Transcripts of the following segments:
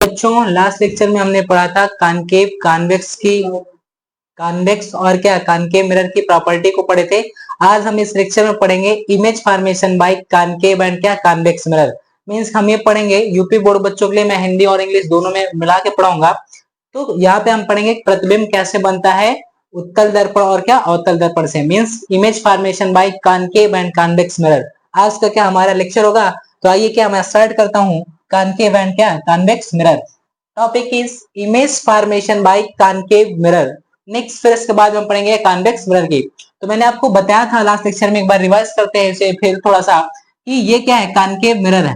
बच्चों last lecture में हमने पढ़ा था कॉनकेव कॉन्वेक्स और क्या कॉनकेव मिरर की प्रॉपर्टी को पढ़े थे। आज हम इस लेक्चर में पढ़ेंगे image formation by concave and क्या कॉन्वेक्स मिरर। मींस हम ये पढ़ेंगे यूपी बोर्ड बच्चों के लिए, मैं हिंदी और इंग्लिश दोनों में मिला के पढ़ाऊंगा। तो यहाँ पे हम पढ़ेंगे प्रतिबिंब कैसे बनता है उत्तल दर्पण और क्या अवतल दर्पण से। Means image formation by concave and convex mirror आज का क्या हमारा लेक्चर होगा। तो आइए क्या मैं स्टार्ट करता हूँ कॉनकेव एंड क्या convex mirror. Topic is image formation by concave mirror. Next फिर इसके बाद हम पढ़ेंगे कॉन्वेक्स मिरर की। तो मैंने आपको बताया था लास्ट लेक्चर में, एक बार रिवाइज करते हैं इसे फिर थोड़ा सा कि ये क्या है कॉनकेव मिरर है।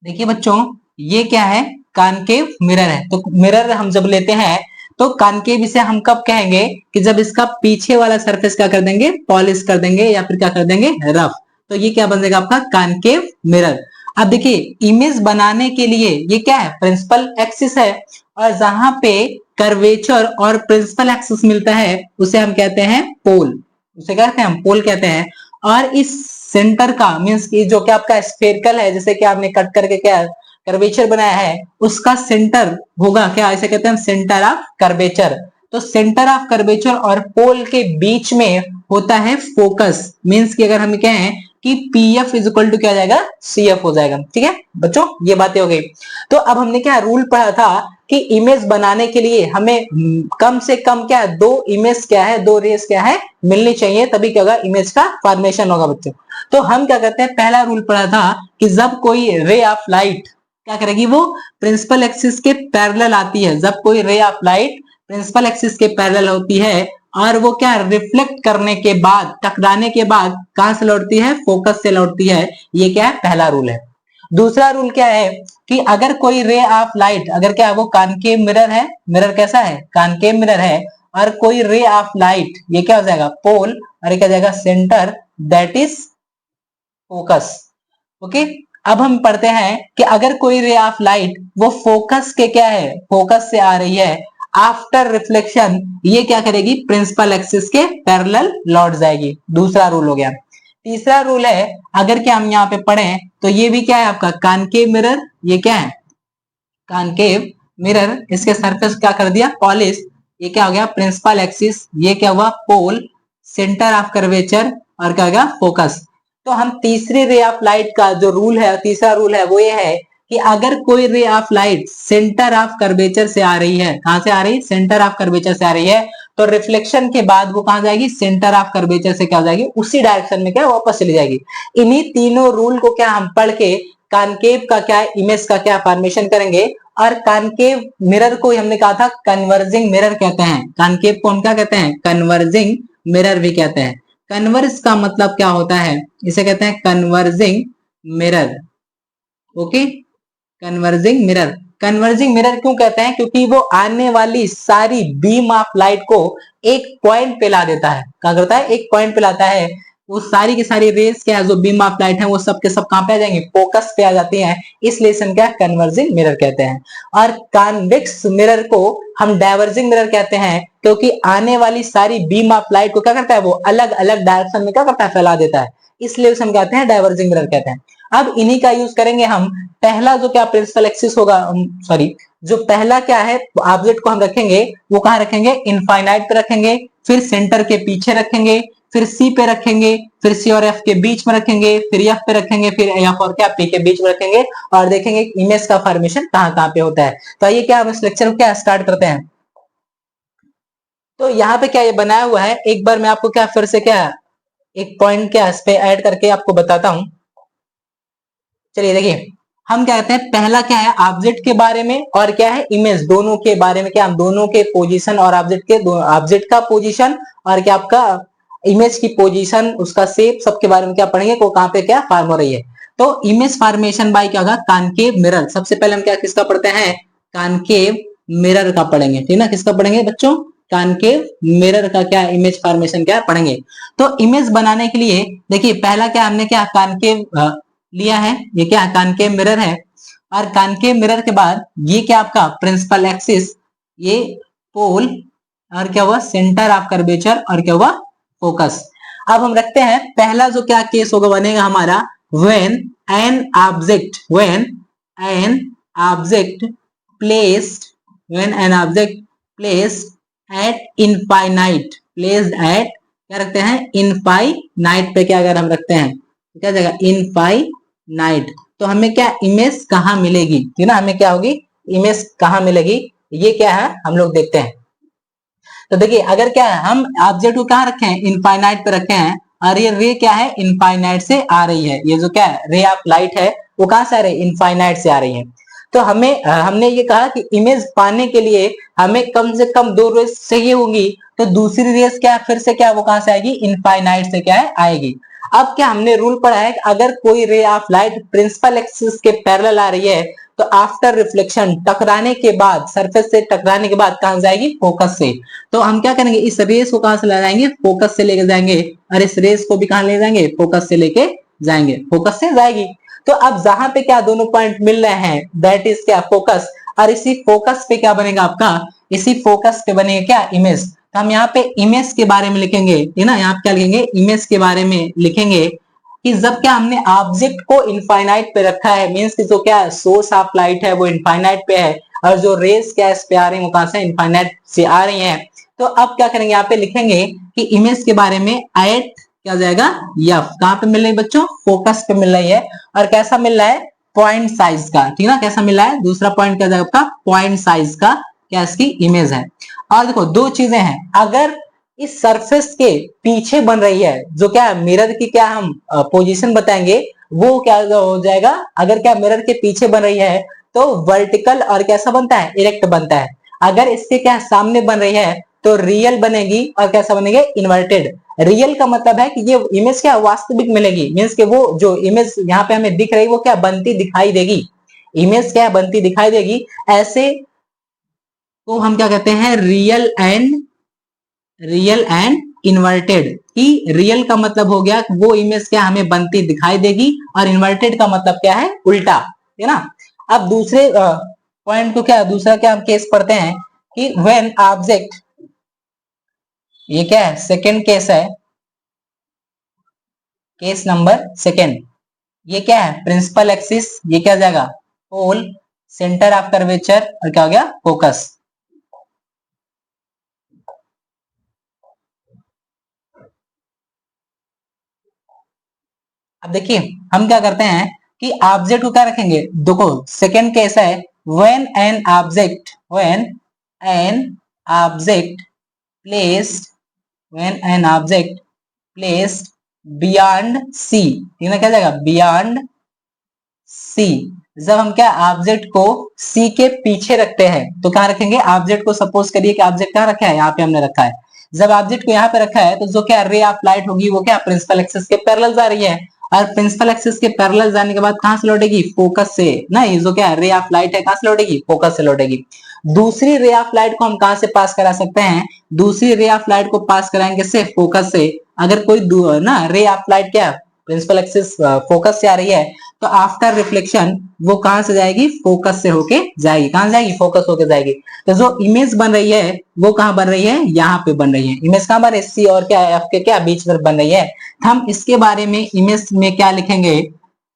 देखिए बच्चों ये क्या है कॉनकेव मिरर है। तो मिरर हम जब लेते हैं तो कॉनकेव इसे हम कब कहेंगे कि जब इसका पीछे वाला सरफेस क्या कर देंगे पॉलिश कर देंगे या फिर क्या कर देंगे रफ। तो ये क्या बन जाएगा आपका कॉनकेव मिरर। अब देखिए इमेज बनाने के लिए ये क्या है प्रिंसिपल एक्सिस है, और जहां पे कर्वेचर और प्रिंसिपल एक्सिस मिलता है उसे हम कहते हैं पोल। उसे कहते हैं हम पोल कहते हैं। और इस सेंटर का मींस की जो कि आपका स्फेरिकल है, जैसे कि आपने कट करके क्या कर्वेचर बनाया है, उसका सेंटर होगा क्या, इसे कहते हैं सेंटर ऑफ कर्वेचर। तो सेंटर ऑफ कर्वेचर और पोल के बीच में होता है फोकस। मींस कि अगर हम कहें कि पीएफ इज इक्वल टू क्या जाएगा सीएफ हो जाएगा। ठीक है बच्चों ये बातें हो गई। तो अब हमने क्या रूल पढ़ा था कि इमेज बनाने के लिए हमें कम से कम क्या दो इमेज क्या है दो रेस क्या है मिलनी चाहिए, तभी क्या होगा इमेज का फॉर्मेशन होगा बच्चों। तो हम क्या करते हैं पहला रूल पढ़ा था कि जब कोई रे ऑफ लाइट क्या करेगी वो प्रिंसिपल एक्सिस के पैरेलल आती है, जब कोई ray of light principal axis के पैरेलल होती है और वो क्या रिफ्लेक्ट करने के बाद टकराने के बाद कहां से लौटती है फोकस से लौटती है। ये क्या है पहला रूल है। दूसरा रूल क्या है कि अगर कोई रे ऑफ लाइट अगर क्या है वो कॉनकेव मिरर है, मिरर कैसा है कॉनकेव मिरर है, और कोई रे ऑफ लाइट ये क्या हो जाएगा पोल और ये क्या जाएगा centre that is focus. Okay अब हम पढ़ते हैं कि अगर कोई रे ऑफ लाइट वो फोकस के क्या है फोकस से आ रही है आफ्टर रिफ्लेक्शन, ये क्या करेगी प्रिंसिपल एक्सिस के पैरेलल लौट जाएगी। दूसरा रूल हो गया। तीसरा रूल है अगर क्या हम यहाँ पे पढ़ें तो ये भी क्या है आपका कॉनकेव मिरर, ये क्या है कॉनकेव मिरर, इसके सरफेस क्या कर दिया पॉलिश। ये क्या हो गया प्रिंसिपल एक्सिस, ये क्या हुआ पोल, सेंटर ऑफ कर्वेचर और क्या हो गया फोकस। तो हम तीसरी रे ऑफ लाइट का जो रूल है तीसरा रूल है वो ये है कि अगर कोई ray of light centre of curvature से आ रही है, कहां से आ रही है सेंटर ऑफ कर्वेचर से आ रही है, तो रिफ्लेक्शन के बाद वो कहां जाएगी सेंटर ऑफ कर्वेचर से क्या हो जाएगी उसी डायरेक्शन में क्या वापस चली जाएगी। इन्हीं तीनों रूल को क्या हम पढ़ के कॉनकेव का क्या इमेज का क्या फॉर्मेशन करेंगे। और कॉनकेव मिरर को हमने कहा था कन्वर्जिंग मिरर कहते हैं, कॉनकेव को हम क्या कहते हैं कन्वर्जिंग मिरर भी कहते हैं। कन्वर्ज का मतलब क्या होता है, इसे कहते हैं converging mirror. Okay converging mirror, converging mirror क्यों कहते हैं क्योंकि वो आने वाली सारी बीम ऑफ लाइट को एक पॉइंट पे ला देता है। क्या करता है एक पॉइंट पे लाता है, वो सारी की सारी रेस क्या है जो बीम ऑफ लाइट है वो सब के सब कहां पे आ जाएंगे फोकस पे आ जाती हैं, इसलिए इसे क्या कन्वर्जिंग मिरर कहते हैं। और कॉन्वेक्स मिरर को हम डाइवर्जिंग मिरर कहते हैं क्योंकि आने वाली सारी बीम ऑफ लाइट को क्या करता है वो अलग अलग डायरेक्शन में क्या करता है फैला देता है, इसलिए उसे हम कहते हैं डाइवर्जिंग मिरर कहते हैं। अब इन्हीं का यूज करेंगे हम। पहला जो क्या प्रिंसिपल एक्सिस होगा सॉरी जो पहला क्या है ऑब्जेक्ट को हम रखेंगे वो कहां रखेंगे इनफाइनाइट पे रखेंगे, फिर सेंटर के पीछे रखेंगे, फिर सी पे रखेंगे, फिर सी और एफ के बीच में रखेंगे, फिर एफ पे रखेंगे, फिर एफ और क्या पी के बीच में रखेंगे, और देखेंगे इमेज का फॉर्मेशन कहां कहां पे होता है। तो आइए क्या हम इस लेक्चर को क्या स्टार्ट करते हैं। तो यहाँ पे क्या ये बनाया हुआ है, एक बार मैं आपको क्या फिर से क्या एक पॉइंट क्या इस पे ऐड करके आपको बताता हूं। चलिए देखिए हम क्या कहते हैं पहला क्या है ऑब्जेक्ट के बारे में और क्या है इमेज दोनों के बारे में, क्या हम दोनों के पोजीशन और ऑब्जेक्ट के ऑब्जेक्ट का पोजीशन और क्या आपका इमेज की पोजीशन उसका शेप सबके बारे में क्या पढ़ेंगे को कहां पे क्या फॉर्म हो रही है। तो इमेज फॉर्मेशन बाय क्या होगा कॉनकेव मिरर। सबसे पहले हम क्या किसका पढ़ते हैं कॉनकेव मिरर का पढ़ेंगे, ठीक ना किसका पढ़ेंगे बच्चों कॉनकेव मिरर का क्या इमेज फॉर्मेशन क्या पढ़ेंगे। तो इमेज बनाने के लिए देखिए पहला क्या हमने क्या कॉनकेव लिया है, ये क्या कॉनकेव मिरर है, और कॉनकेव मिरर के बाद ये क्या आपका प्रिंसिपल एक्सिस, ये पोल और क्या हुआ, सेंटर ऑफ कर्वेचर, और क्या हुआ, फोकस। अब हम रखते हैं पहला जो क्या केस होगा बनेगा हमारा, when an object placed when an object placed at infinite, placed at क्या रखते हैं, इनफाइनाइट पे क्या अगर हम रखते हैं तो क्या जाएगा, इनफाइनाइट। तो हमें क्या इमेज कहां मिलेगी, ठीक ना, हमें क्या होगी, इमेज कहां मिलेगी, ये क्या है हम लोग देखते हैं। तो देखिए अगर क्या है, हम ऑब्जेक्ट को कहां रखे हैं, इनफाइनाइट पे रखे हैं, और ये रे क्या है, इनफाइनाइट से आ रही है, ये जो क्या है रे ऑफ लाइट है वो कहां से आ रही है, इनफाइनाइट से आ रही है। तो हमें हमने ये कहा कि इमेज पाने के लिए हमें कम से कम 2 रेस चाहिए होंगी, तो दूसरी रेस क्या फिर से क्या वो कहां से आएगी, इनफाइनाइट से क्या है आएगी। अब क्या हमने रूल पढ़ा है कि अगर कोई ray of light principal axis के पैरेलल आ रही है तो आफ्टर रिफ्लेक्शन, टकराने के बाद, सरफेस से टकराने के बाद कहां जाएगी, फोकस से। तो हम क्या करेंगे, इस रेस को कहां से ले जाएंगे, फोकस से लेके जाएंगे, और इस रेस को भी कहां ले जाएंगे, फोकस से लेके जाएंगे, फोकस से जाएगी। तो अब जहां पे क्या दोनों पॉइंट मिल रहे हैं दैट इज क्या, फोकस, और इसी फोकस पे क्या बनेगा आपका, इसी फोकस पे बनेगा क्या, इमेज। तो हम यहाँ पे इमेज के बारे में लिखेंगे, है ना, यहाँ पे क्या लिखेंगे, इमेज के बारे में लिखेंगे कि जब क्या हमने ऑब्जेक्ट को इनफाइनाइट पे रखा है, मींस कि जो क्या सोर्स ऑफ लाइट है वो इनफाइनाइट पे है, और जो रेस क्या इस पे आ रही है वो कहां से, इनफाइनाइट से आ रही है। तो अब क्या करेंगे, यहाँ पे लिखेंगे कि इमेज के बारे में एट क्या जाएगा, एफ, कहां पे मिल रही है बच्चों, फोकस पे मिल रही है, और कैसा मिल रहा है, पॉइंट साइज का, ठीक ना, कैसा मिल रहा है, दूसरा पॉइंट क्या जाएगा आपका, पॉइंट साइज का क्या इसकी इमेज है। और देखो दो चीजें हैं, अगर इस सरफेस के पीछे बन रही है, जो क्या मिरर की क्या हम पोजीशन बताएंगे, वो क्या हो जाएगा, अगर क्या मिरर के पीछे बन रही है तो वर्टिकल और कैसा बनता है, इरेक्ट बनता है। अगर इसके क्या सामने बन रही है तो रियल बनेगी, और कैसा बनेगी, इन्वर्टेड। रियल का मतलब है कि ये इमेज क्या वास्तविक मिलेगी, मीन्स कि वो जो इमेज यहाँ पे हमें दिख रही है वो क्या बनती दिखाई देगी, इमेज क्या बनती दिखाई देगी, ऐसे तो हम क्या कहते हैं, रियल एंड इन्वर्टेड। कि रियल का मतलब हो गया वो इमेज क्या हमें बनती दिखाई देगी, और इन्वर्टेड का मतलब क्या है, उल्टा, है ना। अब दूसरे पॉइंट को क्या, दूसरा क्या हम केस पढ़ते हैं कि व्हेन ऑब्जेक्ट, ये क्या है, सेकंड केस है, केस नंबर सेकंड। ये क्या है, प्रिंसिपल एक्सिस, ये क्या जाएगा, पोल, सेंटर ऑफ कर्वेचर, और क्या हो गया, फोकस। अब देखिए हम क्या करते हैं कि ऑब्जेक्ट को क्या रखेंगे, देखो सेकंड केस है, when an object placed when an object placed beyond C, ठीक है, क्या जाएगा, बियॉन्ड सी। जब हम क्या ऑब्जेक्ट को सी के पीछे रखते हैं तो कहां रखेंगे, ऑब्जेक्ट को सपोज करिए कि ऑब्जेक्ट कहां रखा है, यहाँ पे हमने रखा है। जब ऑब्जेक्ट को यहाँ पे रखा है तो जो क्या रे ऑफ लाइट होगी वो क्या प्रिंसिपल एक्सिस के पैरेलल जा रही है, और प्रिंसिपल एक्सिस के पैरेलल जाने के बाद कहां से लौटेगी, फोकस से ना, ये जो क्या रे ऑफ लाइट है कहां से लौटेगी, फोकस से लौटेगी। दूसरी रे ऑफ लाइट को हम कहां से पास करा सकते हैं, दूसरी रे ऑफ लाइट को पास कराएंगे से फोकस से। अगर कोई ना रे ऑफ लाइट क्या प्रिंसिपल एक्सिस फोकस से आ रही है तो आफ्टर रिफ्लेक्शन वो कहां से जाएगी, फोकस से होके जाएगी, कहां जाएगी, फोकस होके जाएगी। तो जो इमेज बन रही है वो कहां बन रही है, यहाँ पे बन रही है, इमेज कहां बन रही है, सी और क्या एफ के क्या बीच में बन रही है। हम इसके बारे में इमेज में क्या लिखेंगे,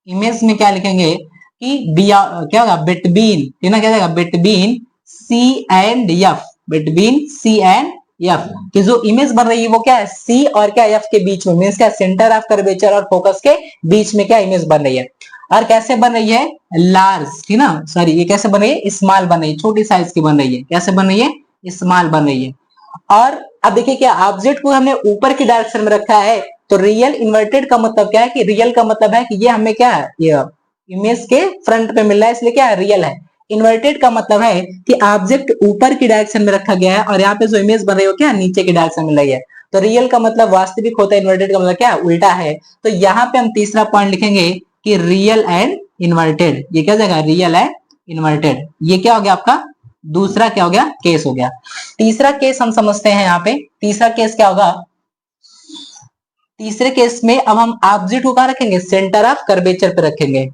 इमेज में क्या लिखेंगे कि बिया क्या होगा, बिटवीन, ठीक ना, क्या जाएगा, between C and F, between C and F, कि जो इमेज बन रही है वो क्या है, सी और क्या एफ के बीच में, मींस क्या सेंटर ऑफ कर्वेचर और फोकस के बीच में क्या इमेज बन रही है। और कैसे बन रही है, लार्ज, ठीक ना, सॉरी ये कैसे बन रही है, स्मॉल बन रही है, छोटी साइज की बन रही है, कैसे बन रही है, स्मॉल बन रही है। और अब देखिए क्या ऑब्जेक्ट को हमने ऊपर की डायरेक्शन में रखा है, तो रियल इन्वर्टेड का मतलब क्या है, कि रियल का मतलब है कि ये हमें क्या है, ये इमेज के फ्रंट पे मिल रहा है इसलिए क्या है, रियल है। इन्वर्टेड का मतलब है कि ऑब्जेक्ट ऊपर की डायरेक्शन में रखा गया है और यहाँ पे जो इमेज बन रही है क्या नीचे की डायरेक्शन में लगी है। तो रियल का मतलब वास्तविक होता है, इन्वर्टेड का मतलब क्या उल्टा है। तो यहाँ पे हम तीसरा पॉइंट लिखेंगे कि रियल एंड इन्वर्टेड, ये क्या जाएगा, रियल एंड इन्वर्टेड। ये क्या हो गया आपका दूसरा क्या हो गया, केस हो गया। तीसरा केस हम समझते हैं, यहाँ पे तीसरा केस क्या होगा, तीसरे केस में अब हम ऑब्जेक्ट को कहां रखेंगे, सेंटर ऑफ कर्वेचर पे रखेंगे,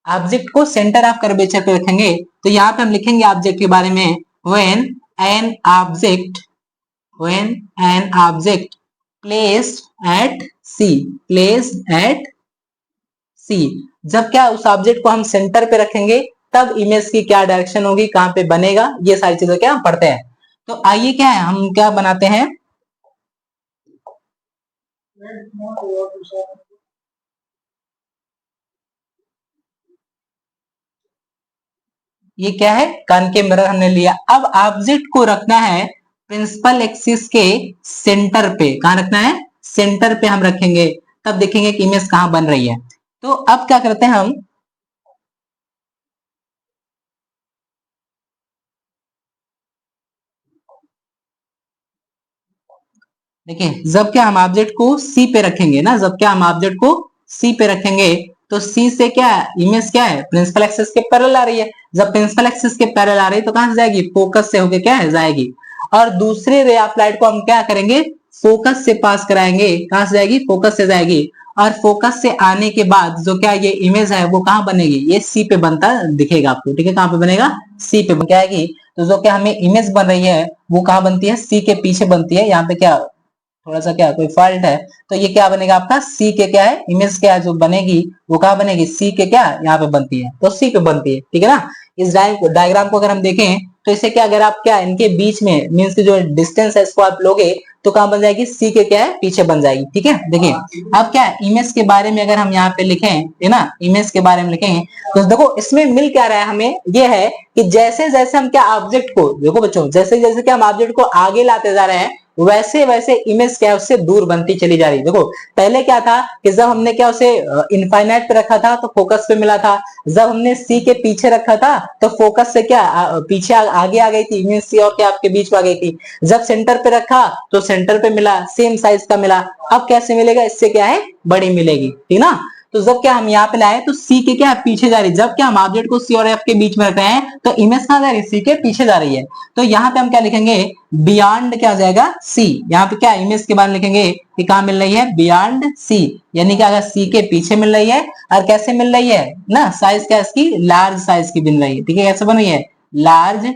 ऑब्जेक्ट को सेंटर ऑफ कर्वेचर पे रखेंगे। तो यहाँ पे हम लिखेंगे ऑब्जेक्ट के बारे में, when an object when an object placed at C placed at C जब क्या उस ऑब्जेक्ट को हम सेंटर पे रखेंगे तब इमेज की क्या डायरेक्शन होगी, कहां पे बनेगा, ये सारी चीजें क्या पढ़ते हैं। तो आइए क्या है हम क्या बनाते हैं, ये क्या है कॉनकेव मिरर हमने लिया। अब ऑब्जेक्ट को रखना है प्रिंसिपल एक्सिस के सेंटर पे, कहां रखना है, सेंटर पे हम रखेंगे, तब देखेंगे कि इमेज कहां बन रही है। तो अब क्या करते हैं हम, देखिए जब क्या हम ऑब्जेक्ट को सी पे रखेंगे ना, जब क्या हम ऑब्जेक्ट को सी पे रखेंगे तो सी से क्या इमेज क्या है प्रिंसिपल एक्सिस के पैरेलल आ रही है। जब प्रिंसिपल एक्सिस के पैरेलल आ रही है तो कहां से जाएगी, फोकस से होके क्या है जाएगी। और दूसरे रे ऑफ लाइट को हम क्या करेंगे, फोकस से पास कराएंगे, कहां से जाएगी, फोकस से जाएगी। और फोकस से आने के बाद जो क्या ये इमेज है वो कहां बनेगी, ये सी पे बनता दिखेगा आपको, ठीक है, कहां पे बनेगा, सी पे क्या आएगी। तो जो क्या हमें इमेज बन रही है वो कहां बनती है, सी के पीछे बनती है। यहाँ पे क्या थोड़ा सा क्या कोई फॉल्ट है, तो ये क्या बनेगा आपका सी के क्या है, इमेज क्या जो बनेगी वो कहां बनेगी, सी के क्या यहाँ पे बनती है, तो सी पे बनती है, ठीक है ना। इस डायग्राम को अगर हम देखें तो इसे क्या, अगर आप क्या इनके बीच में मीन्स की जो डिस्टेंस है इसको आप लोगे तो कहां बन जाएगी, सी के क्या है पीछे बन जाएगी, ठीक है। देखिए अब क्या इमेज के बारे में अगर हम यहाँ पे लिखें, है ना, इमेज के बारे में लिखें तो देखो इसमें मिल क्या रहा है हमें, ये है कि जैसे जैसे हम क्या ऑब्जेक्ट को, देखो बच्चों जैसे जैसे क्या हम ऑब्जेक्ट को आगे लाते जा रहे हैं वैसे वैसे इमेज क्या है उससे दूर बनती चली जा रही है। देखो पहले क्या था कि जब हमने क्या उसे इनफाइनाइट पे रखा था तो फोकस पे मिला था, जब हमने सी के पीछे रखा था तो फोकस से क्या पीछे आगे आ गई थी इमेज, सी और क्या आपके बीच में आ गई थी। जब सेंटर पे रखा तो सेंटर पे मिला, सेम साइज का मिला। अब कैसे मिलेगा, इससे क्या है बड़ी मिलेगी, ठीक ना। तो जब क्या हम यहाँ पे लाए तो सी के क्या पीछे जा रही, जब क्या हम ऑब्जेक्ट को सी और एफ के बीच में रख रहे हैं तो इमेज कहां जा रही है, सी के पीछे जा रही है। तो यहाँ पे हम क्या लिखेंगे, बियॉन्ड क्या आ जाएगा सी, यहाँ पे क्या इमेज के बारे में लिखेंगे कि कहां मिल रही है, बियॉन्ड सी, यानी कि अगर सी के पीछे मिल रही है। और कैसे मिल रही है ना, साइज क्या इसकी लार्ज साइज की बन रही है, ठीक है, कैसे बन रही है, लार्ज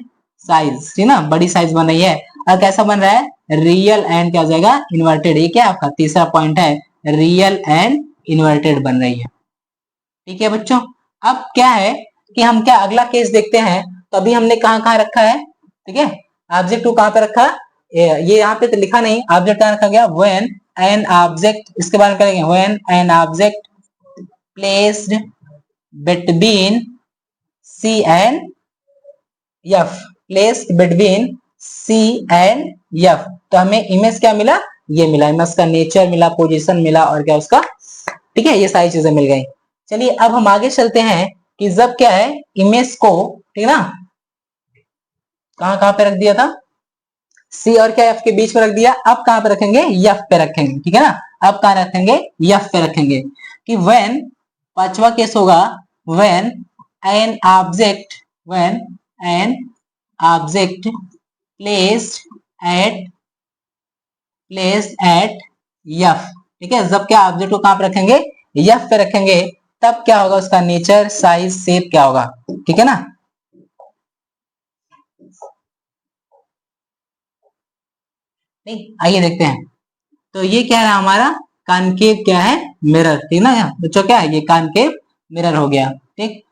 साइज, ठीक ना, बड़ी साइज बन रही है। और कैसा बन रहा है, रियल एंड क्या हो जाएगा इन्वर्टेड, ये क्या आपका तीसरा पॉइंट है, रियल एंड इन्वर्टेड बन रही है, ठीक है बच्चों। अब क्या है कि हम क्या अगला केस देखते हैं, तो अभी हमने कहां कहां रखा है, ठीक है, ऑब्जेक्ट को कहां पे रखा, ये यहाँ पे तो लिखा नहीं ऑब्जेक्ट कहां रखा गया, व्हेन एन ऑब्जेक्ट, इसके बारे में करेंगे, when an object placed between C and F, placed between C and F, तो हमें इमेज क्या मिला, ये मिला, इमेज का नेचर मिला, पोजीशन मिला और क्या उसका, ठीक है, ये सारी चीजें मिल गई। चलिए अब हम आगे चलते हैं कि जब क्या है इमेज को, ठीक है ना, कहां कहां पे रख दिया था, सी और क्या एफ के बीच में रख दिया, अब कहां पे रखेंगे, एफ पे रखेंगे, ठीक है ना। अब कहां रखेंगे, एफ पे रखेंगे कि व्हेन, पांचवा केस होगा, when an object, when an object placed at, placed at F, ठीक है, जब क्या ऑब्जेक्ट को कहां पे रखेंगे, एफ पे रखेंगे, तब क्या होगा उसका नेचर साइज शेप क्या होगा, ठीक है ना। नहीं आइए देखते हैं। तो ये क्या है हमारा कॉनकेव क्या है मिरर, ठीक ना बच्चों, क्या है ये कॉनकेव मिरर हो गया, ठीक।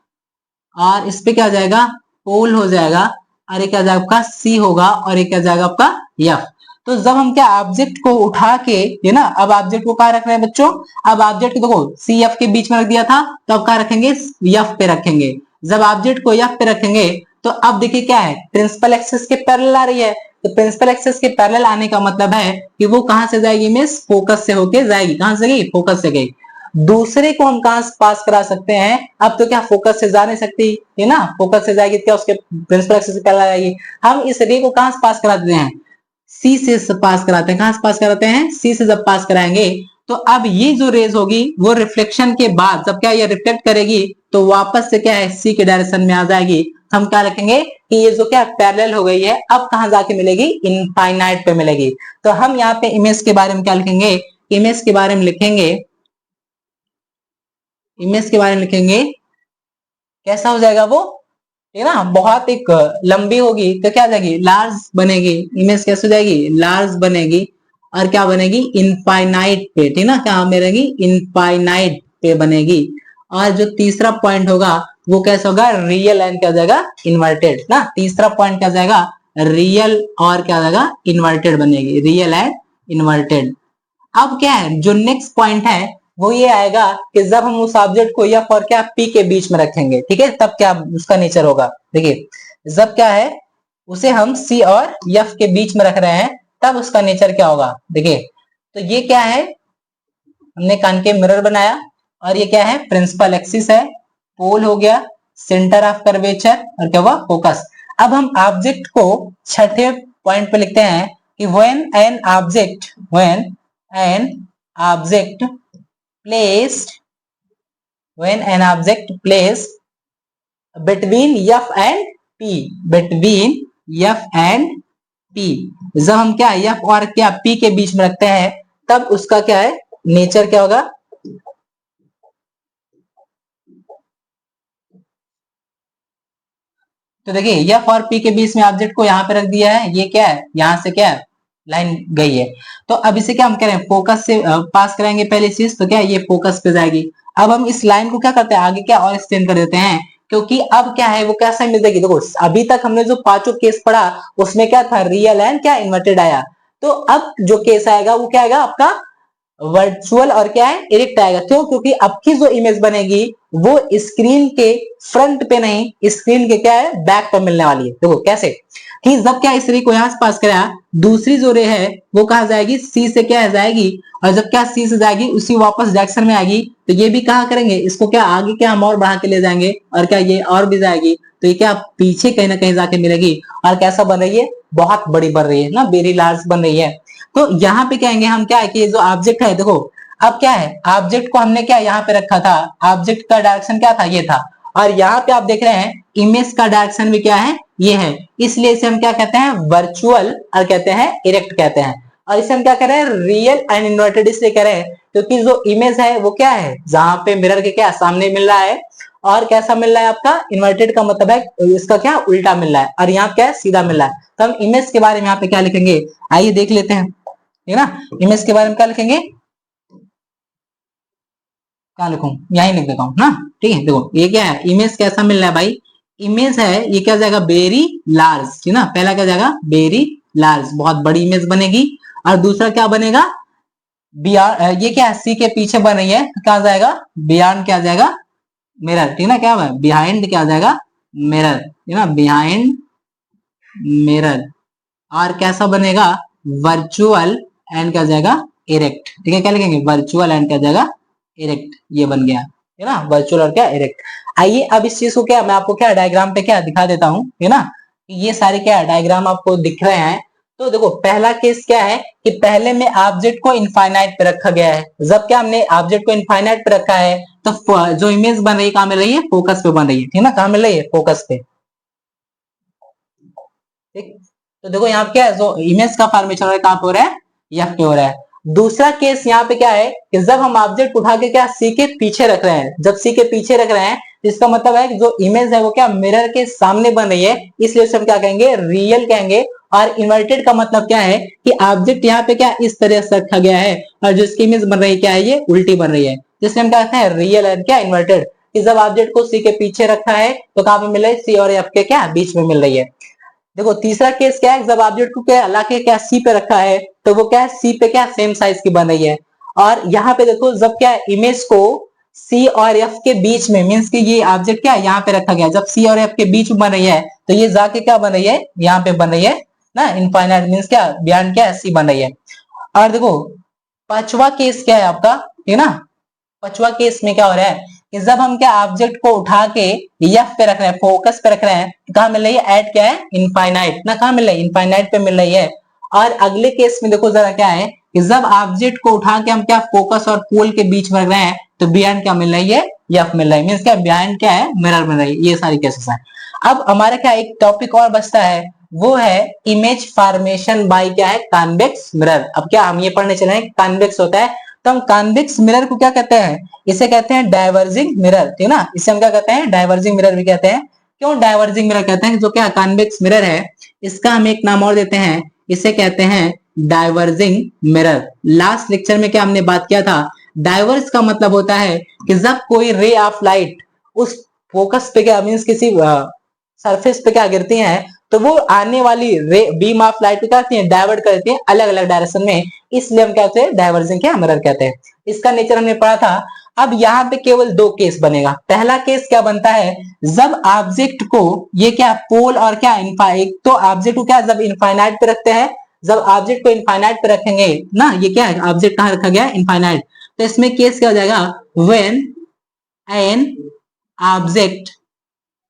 और इस पे क्या हो जाएगा, पोल हो जाएगा, और एक क्या जाएगा आपका सी होगा, और एक क्या जाएगा आपका एफ। तो जब हम क्या ऑब्जेक्ट को उठा के, है ना, अब ऑब्जेक्ट को कहां रख रहे हैं बच्चों, अब ऑब्जेक्ट को देखो सी एफ के बीच में रख दिया था, तो अब कहां रखेंगे, एफ पे रखेंगे। जब ऑब्जेक्ट को एफ पे रखेंगे तो अब देखिए क्या है प्रिंसिपल एक्सिस के पैरेलल आ रही है, तो प्रिंसिपल एक्सिस के पैरेलल आने का मतलब है कि वो कहां से जाएगी इमेज, फोकस से होके जाएगी, कहां से गई, फोकस से गई। दूसरे को हम कहां से पास करा सकते हैं, अब तो क्या फोकस से जा नहीं सकती है ना, फोकस से जाएगी क्या उसके प्रिंसिपल एक्सिस से पैरेलल आएगी। हम इस रे को कहां से पास कराते हैं, सी से पास कराते हैं, कहां से पास कराते हैं, सी से जब पास कराएंगे तो अब ये जो रेज होगी वो रिफ्लेक्शन के बाद जब क्या ये रिफ्लेक्ट करेगी तो वापस से क्या है सी के डायरेक्शन में आ जाएगी। हम क्या रखेंगे कि ये जो क्या पैरेलल हो गई है अब कहां जाके मिलेगी, इनफाइनाइट पे मिलेगी। तो हम यहाँ पे इमेज के बारे में क्या लिखेंगे, इमेज के बारे में लिखेंगे, इमेज के बारे में लिखेंगे कैसा हो जाएगा वो, ठीक है ना, बहुत एक लंबी होगी तो क्या आ जाएगी, लार्ज बनेगी। इमेज कैसे हो जाएगी, लार्ज बनेगी। और क्या बनेगी, इनफाइनाइट पे, ठीक ना, क्या बनेगी, इनफाइनाइट पे बनेगी। और जो तीसरा पॉइंट होगा वो कैसा होगा, रियल एंड क्या हो जाएगा, इन्वर्टेड ना। तीसरा पॉइंट क्या हो जाएगा, रियल और क्या हो जाएगा, इन्वर्टेड बनेगी, रियल एंड इन्वर्टेड। अब क्या है, जो नेक्स्ट पॉइंट है वो ये आएगा कि जब हम उस ऑब्जेक्ट को एफ और क्या पी के बीच में रखेंगे, ठीक है, तब क्या उसका नेचर होगा। देखिए जब क्या है, उसे हम सी और एफ के बीच में रख रहे हैं, तब उसका नेचर क्या होगा। देखिए तो ये क्या है, हमने कॉनकेव मिरर बनाया, और ये क्या है, प्रिंसिपल एक्सिस है, पोल हो गया, सेंटर ऑफ कर्वेचर, और क्या हुआ, फोकस। अब हम ऑब्जेक्ट को छठे पॉइंट पे लिखते हैं कि when an object placed when an object placed between f and p, between f and p, जब हम क्या f और क्या p के बीच में रखते हैं, तब उसका क्या है, नेचर क्या होगा। तो देखिए f और p के बीच में ऑब्जेक्ट को यहां पे रख दिया है, ये क्या है, यहां से क्या है, लाइन गई है। तो अब इसे क्या हम करें, फोकस से पास कराएंगे पहली चीज, तो क्या ये फोकस पे जाएगी। अब हम इस लाइन को क्या करते हैं, आगे क्या और एक्सटेंड कर देते हैं, क्योंकि अब क्या है, वो कैसा मिल जाएगी। देखो अभी तक हमने जो पांचों केस पढ़ा उसमें क्या था, रियल एंड क्या इन्वर्टेड आया। तो अब जो केस आएगा वो क्या आएगा, आपका वर्चुअल और क्या है, इरेक्ट आएगा। क्यों, क्योंकि अब की जो इमेज बनेगी वो स्क्रीन के फ्रंट पे नहीं, स्क्रीन के क्या है, बैक पर मिलने वाली है। देखो कैसे, कि जब क्या इस रे को यहां से पास कराया, दूसरी जो रे है वो कहा जाएगी, सी से क्या जाएगी, और जब क्या सी से जाएगी उसी वापस डायरेक्शन में आएगी। तो ये भी कहा करेंगे, इसको क्या आगे क्या हम और बढ़ा के ले जाएंगे, और क्या ये और भी जाएगी, तो ये क्या पीछे कहीं ना कहीं जाके मिलेगी। और कैसा बन रही है, बहुत बड़ी बन रही है ना, वेरी लार्ज बन रही है। तो यहाँ पे कहेंगे हम क्या है, कि जो ऑब्जेक्ट है, देखो अब क्या है, ऑब्जेक्ट को हमने क्या यहाँ पे रखा था, ऑब्जेक्ट का डायरेक्शन क्या था, ये था। और यहाँ पे आप देख रहे हैं इमेज का डायरेक्शन भी क्या है, ये है। इसलिए इसे हम क्या कहते हैं, वर्चुअल, और कहते हैं इरेक्ट कहते हैं। और इसे हम क्या कह रहे हैं, रियल एंड इन्वर्टेड इसलिए कह रहे हैं क्योंकि जो इमेज है वो क्या है, जहां पे मिरर के क्या सामने मिल रहा है, और कैसा मिल रहा है आपका, इन्वर्टेड का मतलब है इसका क्या उल्टा मिल रहा है, और यहाँ क्या है, सीधा मिल रहा है। तो हम इमेज के बारे में यहाँ पे क्या लिखेंगे, आइए देख लेते हैं, ठीक है ना। इमेज के बारे में क्या लिखेंगे, क्या लिखूं, यही लिख देता हूं ना, ठीक है। देखो ये क्या है, इमेज कैसा मिल रहा है भाई, इमेज है ये क्या जाएगा, वेरी लार्ज, ठीक ना। पहला क्या जाएगा, वेरी लार्ज, बहुत बड़ी इमेज बनेगी। और दूसरा क्या बनेगा, बियॉन्ड, ये क्या है, सी के पीछे बन रही है, तो क्या जाएगा, बियॉन्ड क्या जाएगा, मिरर, ठीक ना, क्या है, बिहाइंड क्या जाएगा, मिरर, ठीक ना, बिहाइंड मिरर। और कैसा बनेगा, वर्चुअल एंड क्या जाएगा, इरेक्ट, ठीक है। क्या लिखेंगे, वर्चुअल एंड क्या जाएगा, इरेक्ट, ये बन गया, है ना, वर्चुअल और क्या इरेक्ट। आइए अब इस चीज को क्या मैं आपको क्या डायग्राम पे क्या दिखा देता हूँ, है ना। ये सारे क्या डायग्राम आपको दिख रहे हैं। तो देखो पहला केस क्या है, कि पहले में ऑब्जेक्ट को इनफाइनाइट पे रखा गया है। जब क्या हमने ऑब्जेक्ट को इनफाइनाइट पे रखा है, तो जो इमेज बन रही है कहां मिल रही है, फोकस पे बन रही है, ठीक ना, कहां मिल रही है, फोकस पे, ठीक। तो देखो यहाँ पे क्या है, जो इमेज का फॉर्मेशन हो रहा है कहां पे हो रहा है, एफ पे हो रहा है। दूसरा केस यहाँ पे क्या है, कि जब हम ऑब्जेक्ट उठा के क्या सी के पीछे रख रहे हैं, जब सी के पीछे रख रहे हैं, इसका मतलब है कि जो इमेज है वो क्या मिरर के सामने बन रही है, इसलिए उसे हम क्या कहेंगे, रियल कहेंगे। और इन्वर्टेड का मतलब क्या है, कि ऑब्जेक्ट यहाँ पे क्या इस तरह से रखा गया है, और जो इसकी इमेज बन रही है क्या है, ये उल्टी बन रही है, जिससे हम क्या कहते हैं, रियल और क्या इन्वर्टेड। कि जब ऑब्जेक्ट को सी के पीछे रखा है तो कहां पे मिल रही है, सी और एफ के क्या बीच में मिल रही है। देखो तीसरा केस क्या है, जब ऑब्जेक्ट को क्या ला के क्या सी पे रखा है, तो वो क्या है, सी पे क्या सेम साइज की बन रही है। और यहाँ पे देखो जब क्या इमेज को सी और एफ के बीच में, मीन्स कि ये ऑब्जेक्ट क्या यहाँ पे रखा गया, जब सी और एफ के बीच में बन रही है, तो ये जाके क्या बन रही है, यहाँ पे बन रही है ना, इनफाइनाइट मीन्स क्या बियॉन्ड क्या सी बन रही है। और देखो पांचवा केस क्या है आपका, ठीक है ना। पांचवा केस में क्या हो रहा है, कि जब हम क्या ऑब्जेक्ट को उठा के एफ पे रख रहे हैं, फोकस पे रख रहे हैं, तो कहां मिल रही है, एट क्या है, इनफाइनाइट ना, कहां मिल रही है, इनफाइनाइट पे मिल रही है। और अगले केस में देखो जरा क्या है, कि जब ऑब्जेक्ट को उठा के हम क्या फोकस और पोल के बीच में रख रहे हैं, तो बिहाइंड क्या मिल रही है, एफ मिल रही है, मीन्स क्या बिहाइंड क्या है, मिरर मिल रही है। ये सारी केसेस है। अब हमारा क्या एक टॉपिक और बचता है, वो है इमेज फॉर्मेशन बाय क्या है, कॉन्वेक्स मिरर। अब क्या हम ये पढ़ने चले हैं, कॉन्वेक्स होता है, तो हम कॉन्वेक्स मिरर को क्या कहते हैं, इसे कहते हैं डाइवर्जिंग मिरर, ठीक है ना। इसे हम क्या कहते हैं, डाइवर्जिंग मिरर भी कहते हैं। क्यों डाइवर्जिंग मिरर कहते हैं? जो क्या कॉन्वेक्स मिरर है, इसका हम एक नाम और देते हैं, इसे कहते हैं डाइवर्जिंग मिरर। लास्ट लेक्चर में क्या हमने बात किया था, डाइवर्स का मतलब होता है कि जब कोई रे ऑफ लाइट उस फोकस पे क्या मीन्स किसी सरफेस पे क्या गिरती हैं, तो वो आने वाली रे बीम ऑफ लाइट को क्या करती है, डाइवर्ट कर देती है अलग अलग डायरेक्शन में, इसलिए हम क्या कहते हैं, डाइवर्जिंग क्या मिरर कहते हैं। इसका नेचर हमने पढ़ा था। अब यहाँ पे केवल दो केस बनेगा। पहला केस क्या बनता है, जब ऑब्जेक्ट को ये क्या पोल और क्या एक तो ऑब्जेक्ट को क्या जब इनफाइनाइट पे रखते हैं, जब ऑब्जेक्ट को इनफाइनाइट पे रखेंगे ना, ये क्या है ऑब्जेक्ट कहाँ रखा गया है, इनफाइनाइट, तो इसमें केस क्या हो जाएगा, when an object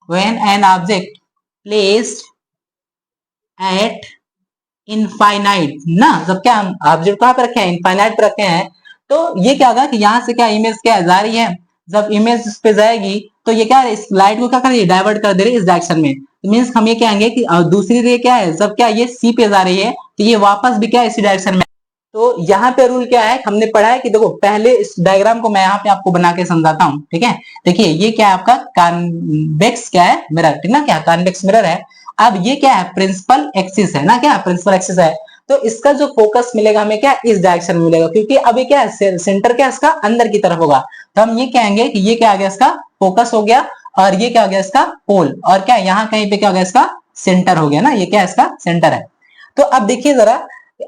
when an object placed at infinite ना, जब क्या हम ऑब्जेक्ट कहां पे रखे हैं, इनफाइनाइट पे रखे हैं, तो ये क्या होगा कि यहां से क्या इमेज क्या जा रही है, जब इमेज इस पे जाएगी तो ये क्या इस लाइट को क्या कर रही है, डाइवर्ट कर दे रही है इस डायरेक्शन में। तो मींस हम ये कहेंगे कि दूसरी रे क्या है, जब क्या ये सी पे जा रही है तो ये वापस भी क्या इसी डायरेक्शन में। तो यहाँ पे रूल क्या है, हमने पढ़ा है कि देखो पहले इस डायग्राम को मैं यहाँ पे आपको बना के समझाता हूँ, ठीक है। देखिए ये क्या है आपका कॉन्वेक्स क्या है मिरर, ठीक ना, क्या कॉन्वेक्स मिरर है। अब ये क्या है, प्रिंसिपल एक्सिस है ना, क्या प्रिंसिपल एक्सिस है, तो इसका जो फोकस मिलेगा हमें क्या इस डायरेक्शन में मिलेगा, क्योंकि अभी क्या है सेंटर क्या इसका अंदर की तरफ होगा, तो हम ये कहेंगे कि ये क्या आ गया इसका फोकस हो गया, और ये क्या हो गया इसका पोल, और क्या यहाँ कहीं पे क्या हो गया इसका सेंटर हो गया ना, ये क्या इसका सेंटर है। तो अब देखिए जरा,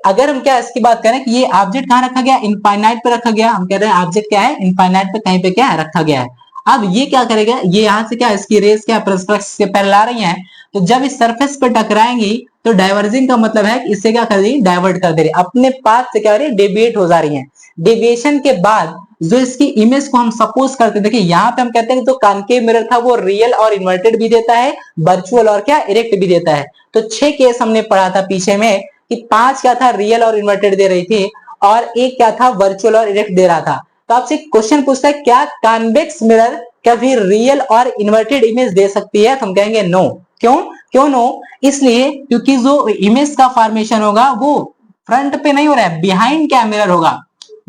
अगर हम क्या इसकी बात करें कि ये ऑब्जेक्ट कहाँ रखा गया, इनफाइनाइट पे रखा गया, हम कह रहे हैं ऑब्जेक्ट क्या है इनफाइनाइट पे कहीं पे क्या है रखा गया है। अब ये क्या करेगा, ये यहाँ से क्या इसकी रेस क्या के पैरेलल आ रही हैं, तो जब इस सरफेस पे टकराएंगी तो डाइवर्जिंग का मतलब है कि इससे क्या कर रही है, डाइवर्ट कर दे रही है अपने पाथ से, क्या हो रही है डेविएट हो जा रही है। डेविएशन के बाद जो इसकी इमेज को हम सपोज करते हैं, देखिए यहाँ पे हम कहते हैं कि जो कॉनकेव मिरर था वो रियल और इन्वर्टेड भी देता है, वर्चुअल और क्या इरेक्ट भी देता है। तो 6 केस हमने पढ़ा था पीछे में कि 5 क्या था रियल और इन्वर्टेड दे रही थी, और एक क्या था वर्चुअल और इरेक्ट दे रहा था। तो आपसे क्वेश्चन पूछता है क्या कॉन्वेक्स मिरर कभी रियल और इन्वर्टेड इमेज दे सकती है, तो हम कहेंगे नो। क्यों क्यों नो, इसलिए क्योंकि जो इमेज का फॉर्मेशन होगा वो फ्रंट पे नहीं हो रहा है, बिहाइंड क्या मिरर होगा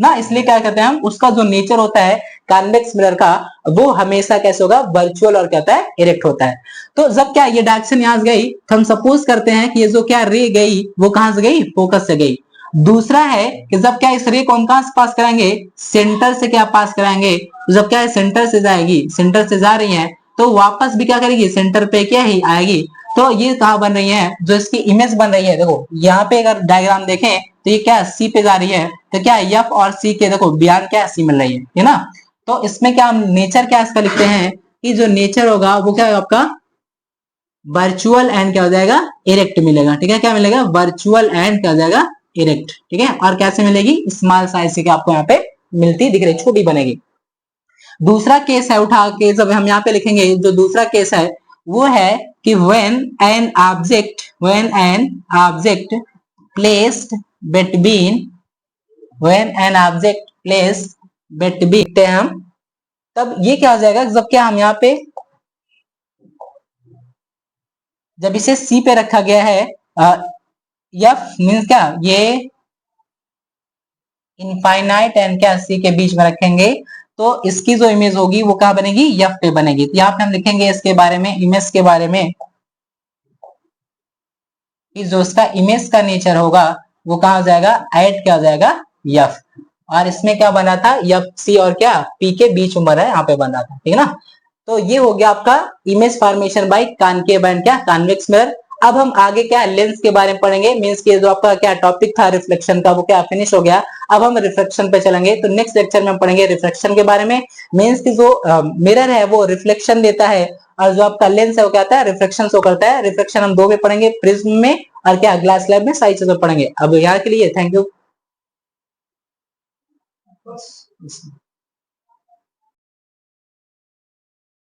ना, इसलिए क्या कहते हैं हम उसका जो नेचर होता है कॉन्वेक्स मिरर का, वो हमेशा कैसे होगा वर्चुअल और क्या होता है इरेक्ट होता है। तो जब क्या ये डायरेक्शन यहां से गई तो हम सपोज करते हैं कि ये जो क्या रे गई वो कहां से गई, फोकस से गई। दूसरा है कि जब क्या इस रे को हम कहां से पास कराएंगे, सेंटर से क्या पास कराएंगे, तो जब क्या है सेंटर से जाएगी, सेंटर से जा रही है तो वापस भी क्या करेगी सेंटर पे क्या ही आएगी। तो ये कहां बन रही है, जो इसकी इमेज बन रही है, देखो यहाँ पे अगर डायग्राम देखें तो ये क्या सी पे जा रही है, तो क्या एफ और सी के देखो बियॉन्ड क्या सी मिल रही है ना। तो इसमें क्या हम नेचर क्या इसका लिखते हैं कि जो नेचर होगा वो क्या है आपका वर्चुअल एंड क्या हो जाएगा इरेक्ट मिलेगा, ठीक है, क्या मिलेगा वर्चुअल एंड क्या हो जाएगा इरेक्ट, ठीक है। और कैसे मिलेगी, स्मॉल साइज की आपको यहाँ पे मिलती दिख रही, छोटी बनेगी। दूसरा केस है उठा के जब हम यहाँ पे लिखेंगे, जो दूसरा केस है वो है कि when an object placed between हम, तब ये क्या हो जाएगा, जब क्या हम यहाँ पे जब इसे सी पे रखा गया है, एफ मीन्स क्या ये इनफाइनाइट एंड क्या सी के बीच में रखेंगे, तो इसकी जो इमेज होगी वो कहां बनेगी, एफ पे बनेगी। तो यहाँ पे हम लिखेंगे इसके बारे में, इमेज के बारे में, कि जो इसका इमेज का नेचर होगा वो कहा हो जाएगा एट क्या हो जाएगा एफ, और इसमें क्या बना था एफ सी और क्या पी के बीच में बना है, यहाँ पे बना था, ठीक है ना। तो ये हो गया आपका image formation by concave and क्या कॉन्वेक्स मिरर। अब हम आगे क्या लेंस के बारे में पढ़ेंगे, मींस कि जो आपका क्या टॉपिक था रिफ्लेक्शन का वो क्या फिनिश हो गया। अब हम रिफ्लेक्शन पे चलेंगे, तो नेक्स्ट लेक्चर में हम पढ़ेंगे रिफ्लेक्शन के बारे में। मींस की जो मिरर है वो रिफ्लेक्शन देता है, और जो आपका लेंस है वो क्या आता है रिफ्लेक्शन शो करता है। रिफ्लेक्शन हम 2 में पढ़ेंगे, प्रिज्म में और क्या ग्लास स्लैब में, सारी चीजें पढ़ेंगे। अब यहाँ के लिए थैंक यू।